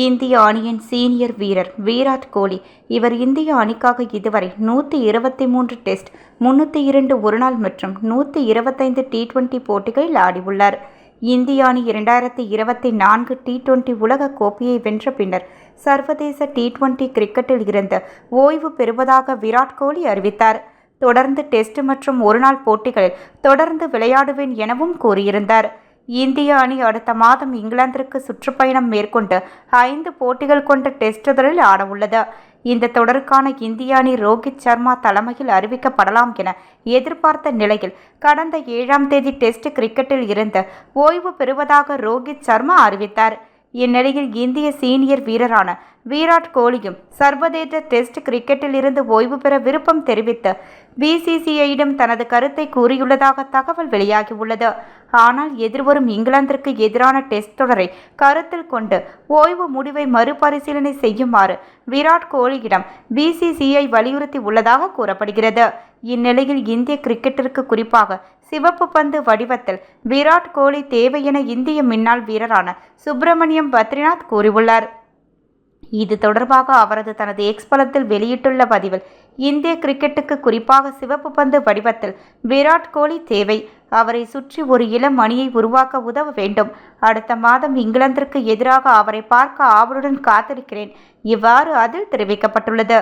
இந்திய அணியின் சீனியர் வீரர் விராட் கோலி. இவர் இந்திய அணிக்காக இதுவரை 123 டெஸ்ட், 302 ஒருநாள் மற்றும் 125 டி20 போட்டிகளில் ஆடியுள்ளார். இந்திய அணி 2024 டி20 உலக கோப்பையை வென்ற பின்னர் சர்வதேச டி20 கிரிக்கெட்டில் இருந்து ஓய்வு பெறுவதாக விராட் கோலி அறிவித்தார். தொடர்ந்து டெஸ்ட் மற்றும் ஒருநாள் போட்டிகளில் தொடர்ந்து விளையாடுவேன் எனவும் கூறியிருந்தார். இந்திய அணி அடுத்த மாதம் இங்கிலாந்திற்கு சுற்றுப்பயணம் மேற்கொண்டு 5 போட்டிகள் கொண்ட டெஸ்ட் தொடரில் ஆடவுள்ளது. இந்த தொடருக்கான இந்திய அணி ரோஹித் சர்மா தலைமையில் அறிவிக்கப்படலாம் என எதிர்பார்த்த நிலையில் கடந்த 7ஆம் தேதி டெஸ்ட் கிரிக்கெட்டில் இருந்து ஓய்வு பெறுவதாக ரோஹித் சர்மா அறிவித்தார். இந்நிலையில் இந்திய சீனியர் வீரரான விராட் கோலியும் சர்வதேச டெஸ்ட் கிரிக்கெட்டில் இருந்து ஓய்வு பெற விருப்பம் தெரிவித்து பிசிசிஐயிடம் தனது கருத்தை கூறியுள்ளதாக தகவல் வெளியாகியுள்ளது. ஆனால் எதிர்வரும் இங்கிலாந்திற்கு எதிரான டெஸ்ட் தொடரை கருத்தில் கொண்டு ஓய்வு முடிவை மறுபரிசீலனை செய்யுமாறு விராட் கோலியிடம் பிசிசிஐ வலியுறுத்தி உள்ளதாக கூறப்படுகிறது. இந்நிலையில் இந்திய கிரிக்கெட்டிற்கு குறிப்பாக சிவப்பு பந்து வடிவத்தில் விராட் கோலி தேவை என இந்திய முன்னாள் வீரரான சுப்பிரமணியம் பத்ரிநாத் கூறியுள்ளார். இது தொடர்பாக அவரது தனது எக்ஸ் பலத்தில் வெளியிட்டுள்ள பதிவில், இந்திய கிரிக்கெட்டுக்கு குறிப்பாக சிவப்பு பந்து வடிவத்தில் விராட் கோலி தேவை. அவரை சுற்றி ஒரு இளம் அணியை உருவாக்க உதவ வேண்டும். அடுத்த மாதம் இங்கிலாந்திற்கு எதிராக அவரை பார்க்க ஆவலுடன் காத்திருக்கிறேன். இவ்வாறு அதில் தெரிவிக்கப்பட்டுள்ளது.